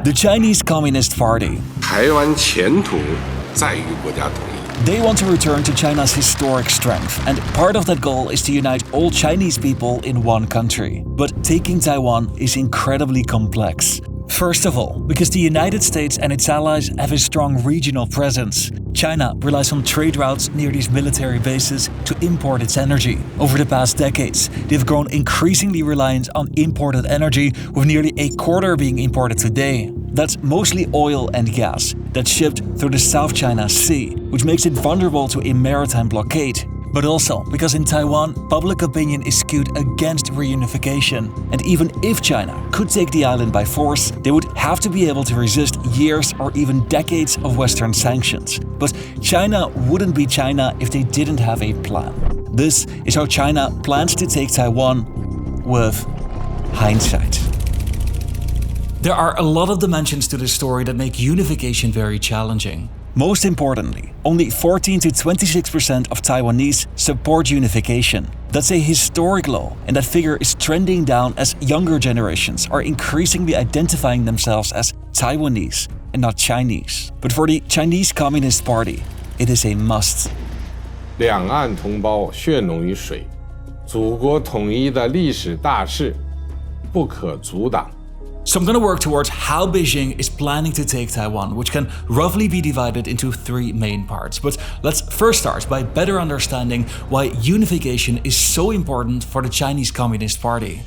The Chinese Communist Party. 台湾前途在于国家统一。 They want to return to China's historic strength, and part of that goal is to unite all Chinese people in one country. But taking Taiwan is incredibly complex. First of all, because the United States and its allies have a strong regional presence. China relies on trade routes near these military bases to import its energy. Over the past decades, they've grown increasingly reliant on imported energy, with nearly a quarter being imported today. That's mostly oil and gas that's shipped through the South China Sea, which makes it vulnerable to a maritime blockade. But also because in Taiwan, public opinion is skewed against reunification. And even if China could take the island by force, they would have to be able to resist years or even decades of Western sanctions. But China wouldn't be China if they didn't have a plan. This is how China plans to take Taiwan with hindsight. There are a lot of dimensions to this story that make unification very challenging. Most importantly, only 14 to 26% of Taiwanese support unification. That's a historic low, and that figure is trending down as younger generations are increasingly identifying themselves as Taiwanese and not Chinese. But for the Chinese Communist Party, it is a must. 两岸同胞血浓于水，祖国统一的历史大势不可阻挡。 So I'm going to work towards how Beijing is planning to take Taiwan, which can roughly be divided into three main parts. But let's first start by better understanding why unification is so important for the Chinese Communist Party.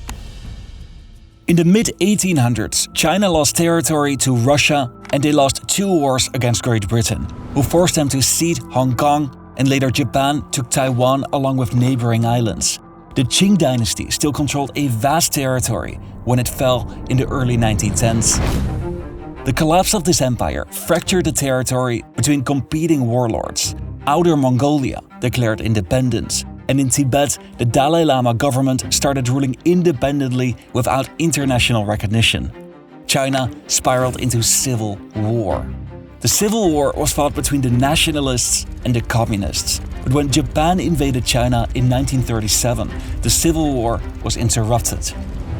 In the mid-1800s, China lost territory to Russia, and they lost 2 wars against Great Britain, who forced them to cede Hong Kong, and later Japan took Taiwan along with neighboring islands. The Qing dynasty still controlled a vast territory when it fell in the early 1910s. The collapse of this empire fractured the territory between competing warlords. Outer Mongolia declared independence, and in Tibet, the Dalai Lama government started ruling independently without international recognition. China spiraled into civil war. The civil war was fought between the Nationalists and the Communists. But when Japan invaded China in 1937, the civil war was interrupted.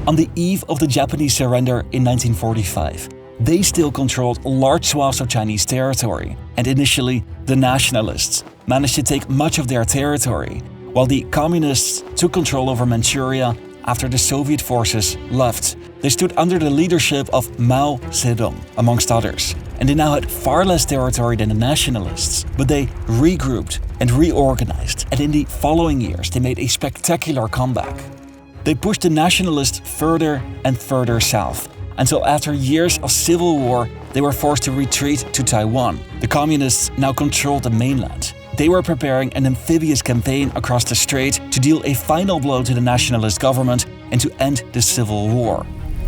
On the eve of the Japanese surrender in 1945, they still controlled large swaths of Chinese territory, and initially, the Nationalists managed to take much of their territory, while the Communists took control over Manchuria after the Soviet forces left. They stood under the leadership of Mao Zedong, amongst others, and they now had far less territory than the Nationalists, but they regrouped and reorganized, and in the following years they made a spectacular comeback. They pushed the Nationalists further and further south, until after years of civil war, they were forced to retreat to Taiwan. The Communists now controlled the mainland. They were preparing an amphibious campaign across the strait to deal a final blow to the nationalist government and to end the civil war.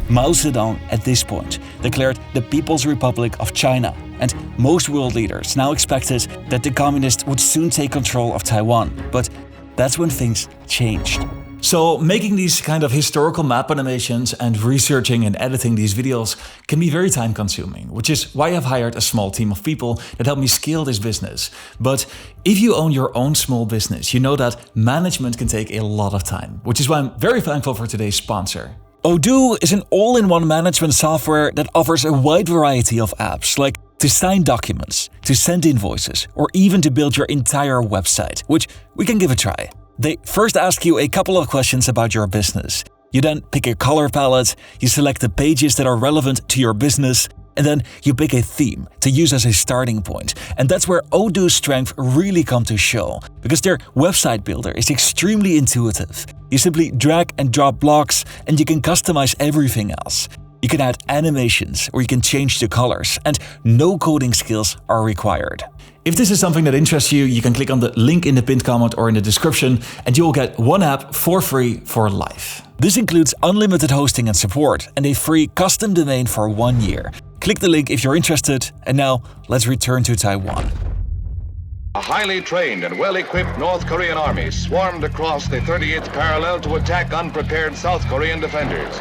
Mao Zedong, at this point, declared the People's Republic of China, and most world leaders now expected that the communists would soon take control of Taiwan. But that's when things changed. So making these kind of historical map animations and researching and editing these videos can be very time consuming, which is why I've hired a small team of people that help me scale this business. But if you own your own small business, you know that management can take a lot of time, which is why I'm very thankful for today's sponsor. Odoo is an all-in-one management software that offers a wide variety of apps, like to sign documents, to send invoices, or even to build your entire website, which we can give a try. They first ask you a couple of questions about your business. You then pick a color palette, you select the pages that are relevant to your business, and then you pick a theme to use as a starting point. And that's where Odoo's strength really come to show, because their website builder is extremely intuitive. You simply drag and drop blocks, and you can customize everything else. You can add animations, or you can change the colors, and no coding skills are required. If this is something that interests you, you can click on the link in the pinned comment or in the description, and you will get one app for free for life. This includes unlimited hosting and support, and a free custom domain for 1 year. Click the link if you're interested, and now let's return to Taiwan. A highly trained and well-equipped North Korean army swarmed across the 38th parallel to attack unprepared South Korean defenders.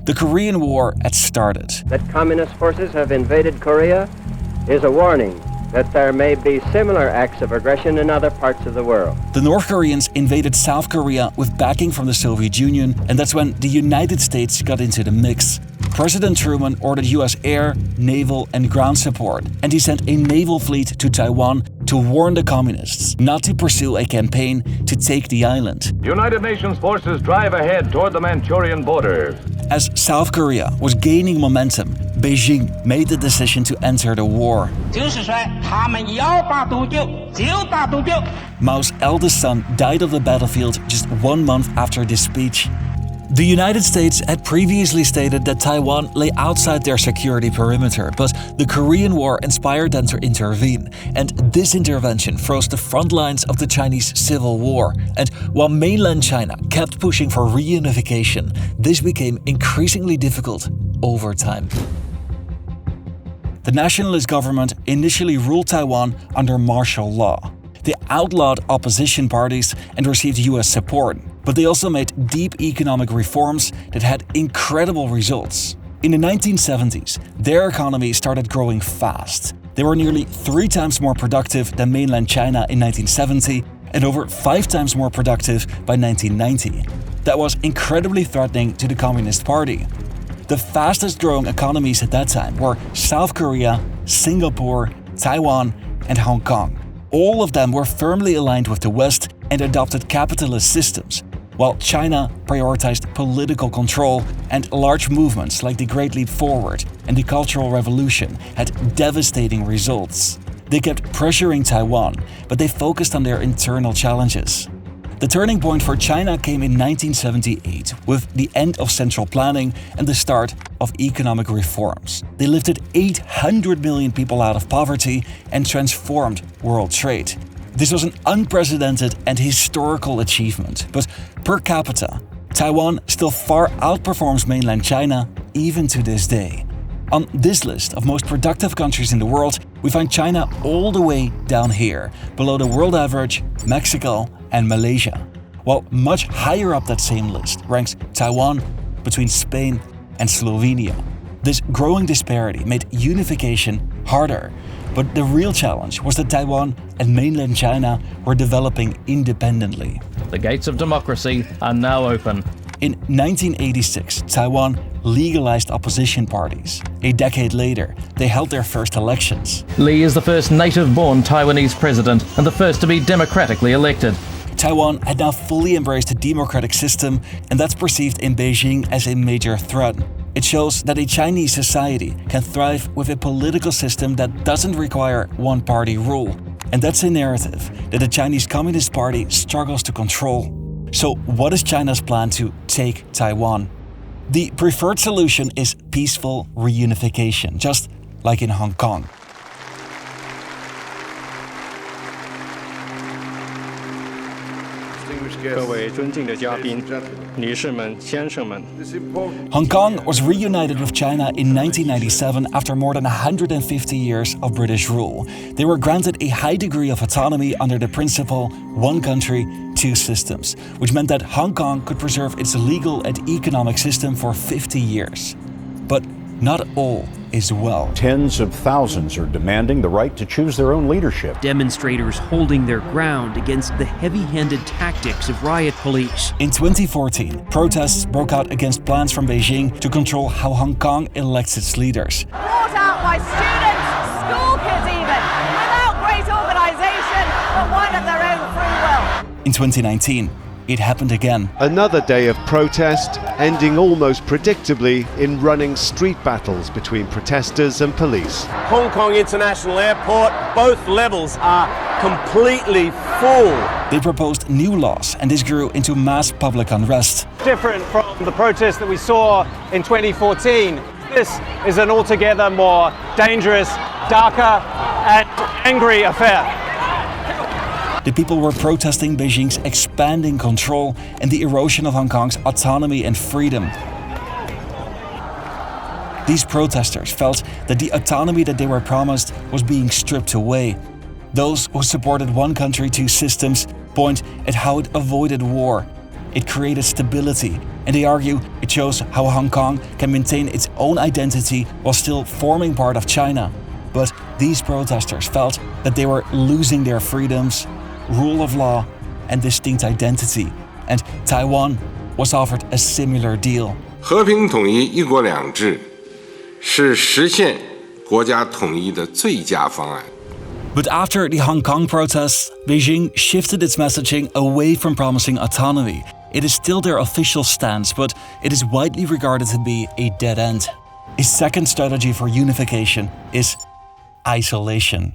The Korean War had started. That communist forces have invaded Korea is a warning that there may be similar acts of aggression in other parts of the world. The North Koreans invaded South Korea with backing from the Soviet Union, and that's when the United States got into the mix. President Truman ordered US air, naval, and ground support, and he sent a naval fleet to Taiwan to warn the communists not to pursue a campaign to take the island. United Nations forces drive ahead toward the Manchurian border. As South Korea was gaining momentum, Beijing made the decision to enter the war. Mao's eldest son died on the battlefield just 1 month after this speech. The United States had previously stated that Taiwan lay outside their security perimeter, but the Korean War inspired them to intervene, and this intervention froze the front lines of the Chinese Civil War. And while mainland China kept pushing for reunification, this became increasingly difficult over time. The nationalist government initially ruled Taiwan under martial law. They outlawed opposition parties and received US support, but they also made deep economic reforms that had incredible results. In the 1970s, their economy started growing fast. They were nearly 3 times more productive than mainland China in 1970 and over 5 times more productive by 1990. That was incredibly threatening to the Communist Party. The fastest growing economies at that time were South Korea, Singapore, Taiwan, and Hong Kong. All of them were firmly aligned with the West and adopted capitalist systems, while China prioritized political control, and large movements like the Great Leap Forward and the Cultural Revolution had devastating results. They kept pressuring Taiwan, but they focused on their internal challenges. The turning point for China came in 1978 with the end of central planning and the start of economic reforms. They lifted 800 million people out of poverty and transformed world trade. This was an unprecedented and historical achievement, but per capita, Taiwan still far outperforms mainland China even to this day. On this list of most productive countries in the world, we find China all the way down here, below the world average, Mexico, and Malaysia, while much higher up that same list ranks Taiwan between Spain and Slovenia. This growing disparity made unification harder, but the real challenge was that Taiwan and mainland China were developing independently. The gates of democracy are now open. In 1986, Taiwan legalized opposition parties. A decade later, they held their first elections. Lee is the first native-born Taiwanese president and the first to be democratically elected. Taiwan had now fully embraced a democratic system, and that's perceived in Beijing as a major threat. It shows that a Chinese society can thrive with a political system that doesn't require one-party rule. And that's a narrative that the Chinese Communist Party struggles to control. So what is China's plan to take Taiwan? The preferred solution is peaceful reunification, just like in Hong Kong. Hong Kong was reunited with China in 1997 after more than 150 years of British rule. They were granted a high degree of autonomy under the principle one country, two systems, which meant that Hong Kong could preserve its legal and economic system for 50 years. But not all is well. Tens of thousands are demanding the right to choose their own leadership. Demonstrators holding their ground against the heavy-handed tactics of riot police. In 2014, protests broke out against plans from Beijing to control how Hong Kong elects its leaders. Brought out by students, school kids even, without great organisation, but one of their own free will. In 2019, it happened again. Another day of protest, ending almost predictably in running street battles between protesters and police. Hong Kong International Airport, both levels are completely full. They proposed new laws, and this grew into mass public unrest. Different from the protests that we saw in 2014, this is an altogether more dangerous, darker, and angry affair. The people were protesting Beijing's expanding control and the erosion of Hong Kong's autonomy and freedom. These protesters felt that the autonomy that they were promised was being stripped away. Those who supported one country, two systems point at how it avoided war. It created stability, and they argue it shows how Hong Kong can maintain its own identity while still forming part of China. But these protesters felt that they were losing their freedoms, rule of law, and distinct identity, and Taiwan was offered a similar deal. 和平统一、一国两制是实现国家统一的最佳方案。 But after the Hong Kong protests, Beijing shifted its messaging away from promising autonomy. It is still their official stance, but it is widely regarded to be a dead end. A second strategy for unification is isolation.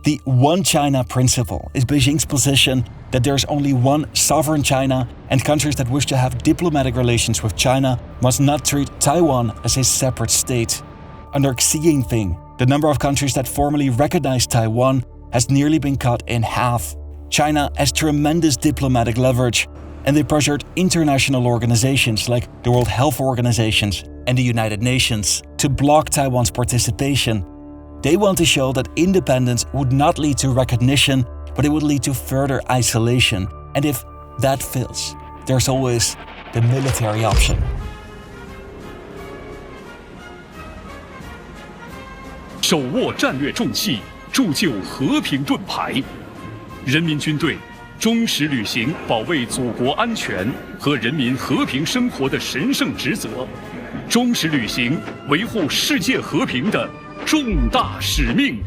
The One China principle is Beijing's position that there is only one sovereign China, and countries that wish to have diplomatic relations with China must not treat Taiwan as a separate state. Under Xi Jinping, the number of countries that formally recognize Taiwan has nearly been cut in half. China has tremendous diplomatic leverage, and they pressured international organizations like the World Health Organization and the United Nations to block Taiwan's participation. They want to show that independence would not lead to recognition, but it would lead to further isolation. And if that fails, there's always the military option. 手握战略重器，铸就和平盾牌。人民军队忠实履行保卫祖国安全和人民和平生活的神圣职责，忠实履行维护世界和平的重大使命。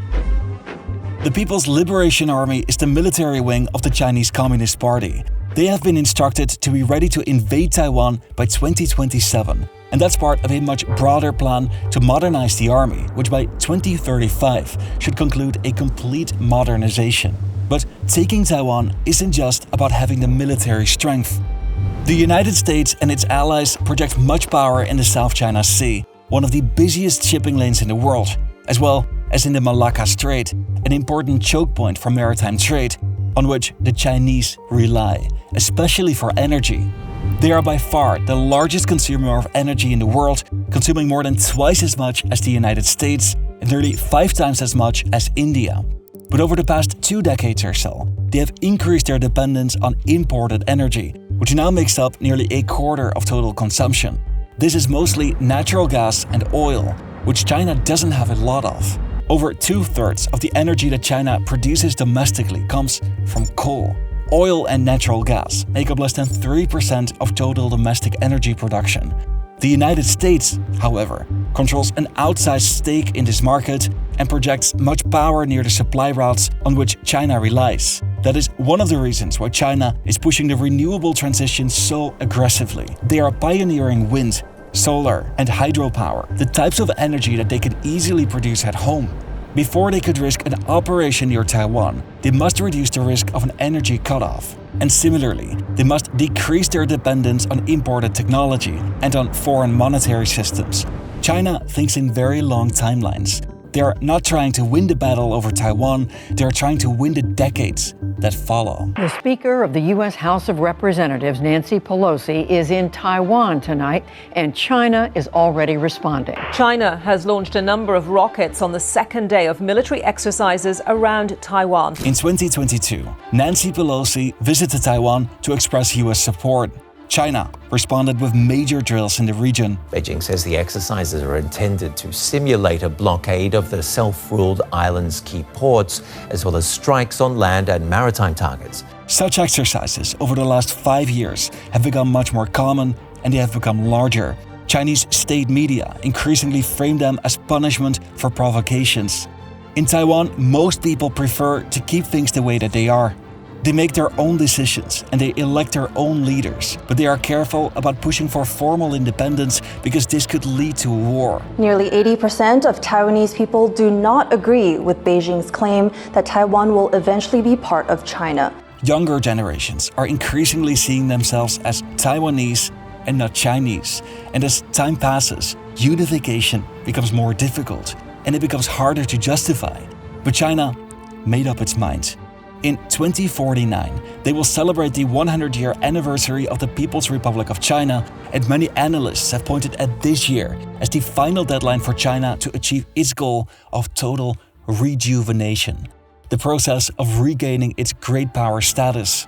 The People's Liberation Army is the military wing of the Chinese Communist Party. They have been instructed to be ready to invade Taiwan by 2027. And that's part of a much broader plan to modernize the army, which by 2035 should conclude a complete modernization. But taking Taiwan isn't just about having the military strength. The United States and its allies project much power in the South China Sea, one of the busiest shipping lanes in the world, as well as in the Malacca Strait, an important choke point for maritime trade, on which the Chinese rely, especially for energy. They are by far the largest consumer of energy in the world, consuming more than twice as much as the United States and nearly 5 times as much as India. But over the past 2 decades or so, they have increased their dependence on imported energy, which now makes up nearly a quarter of total consumption. This is mostly natural gas and oil, which China doesn't have a lot of. Over 2/3 of the energy that China produces domestically comes from coal. Oil and natural gas make up less than 3% of total domestic energy production. The United States, however, controls an outsized stake in this market and projects much power near the supply routes on which China relies. That is one of the reasons why China is pushing the renewable transition so aggressively. They are pioneering wind, solar, and hydropower, the types of energy that they can easily produce at home. Before they could risk an operation near Taiwan, they must reduce the risk of an energy cutoff. And similarly, they must decrease their dependence on imported technology and on foreign monetary systems. China thinks in very long timelines. They are not trying to win the battle over Taiwan, they are trying to win the decades that follow. The Speaker of the U.S. House of Representatives, Nancy Pelosi, is in Taiwan tonight, and China is already responding. China has launched a number of rockets on the second day of military exercises around Taiwan. In 2022, Nancy Pelosi visited Taiwan to express U.S. support. China responded with major drills in the region. Beijing says the exercises are intended to simulate a blockade of the self-ruled island's key ports, as well as strikes on land and maritime targets. Such exercises over the last 5 years have become much more common, and they have become larger. Chinese state media increasingly frame them as punishment for provocations. In Taiwan, most people prefer to keep things the way that they are. They make their own decisions and they elect their own leaders, but they are careful about pushing for formal independence because this could lead to war. Nearly 80% of Taiwanese people do not agree with Beijing's claim that Taiwan will eventually be part of China. Younger generations are increasingly seeing themselves as Taiwanese and not Chinese, and as time passes, unification becomes more difficult and it becomes harder to justify. But China made up its mind. In 2049, they will celebrate the 100-year anniversary of the People's Republic of China, and many analysts have pointed at this year as the final deadline for China to achieve its goal of total rejuvenation, the process of regaining its great power status.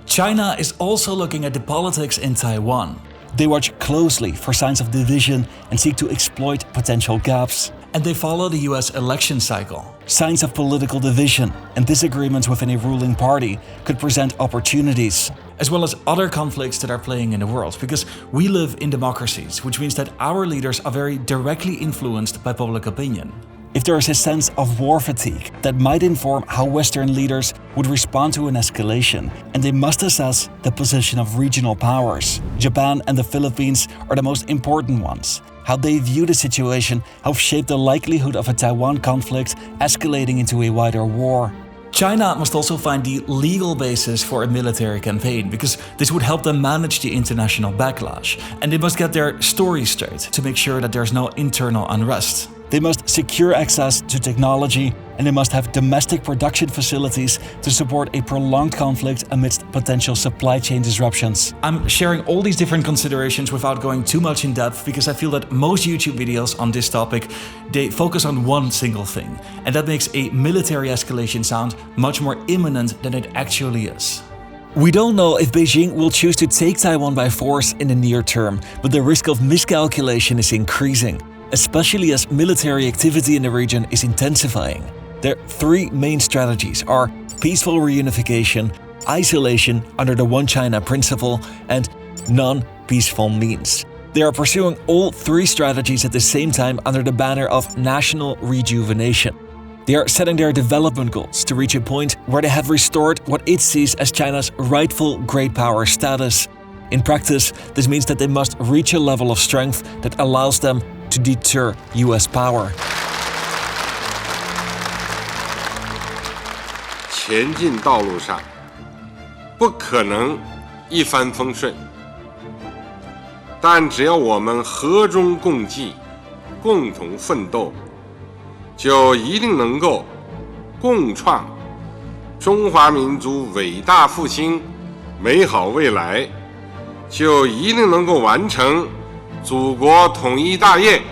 China is also looking at the politics in Taiwan. They watch closely for signs of division and seek to exploit potential gaps. and they follow the US election cycle. Signs of political division and disagreements within a ruling party could present opportunities, as well as other conflicts that are playing in the world, because we live in democracies, which means that our leaders are very directly influenced by public opinion. If there is a sense of war fatigue, that might inform how Western leaders would respond to an escalation, and they must assess the position of regional powers. Japan and the Philippines are the most important ones. How they view the situation helps shape the likelihood of a Taiwan conflict escalating into a wider war. China must also find the legal basis for a military campaign, because this would help them manage the international backlash, and they must get their story straight to make sure that there's no internal unrest. They must secure access to technology, and they must have domestic production facilities to support a prolonged conflict amidst potential supply chain disruptions. I'm sharing all these different considerations without going too much in depth, because I feel that most YouTube videos on this topic, they focus on one single thing, and that makes a military escalation sound much more imminent than it actually is. We don't know if Beijing will choose to take Taiwan by force in the near term, but the risk of miscalculation is increasing, especially as military activity in the region is intensifying. Their three main strategies are peaceful reunification, isolation under the One China principle, and non-peaceful means. They are pursuing all three strategies at the same time under the banner of national rejuvenation. They are setting their development goals to reach a point where they have restored what it sees as China's rightful great power status. In practice, this means that they must reach a level of strength that allows them to deter US power. 前进道路上不可能一帆风顺，但只要我们和衷共济，共同奋斗，就一定能够共创中华民族伟大复兴美好未来，就一定能够完成祖国统一大业。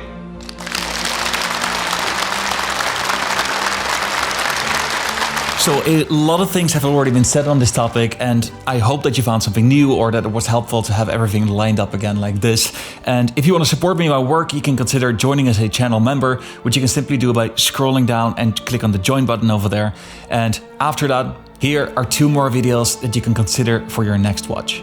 So a lot of things have already been said on this topic, and I hope that you found something new or that it was helpful to have everything lined up again like this. And if you want to support me in my work, you can consider joining as a channel member, which you can simply do by scrolling down and click on the join button over there. And after that, here are 2 more videos that you can consider for your next watch.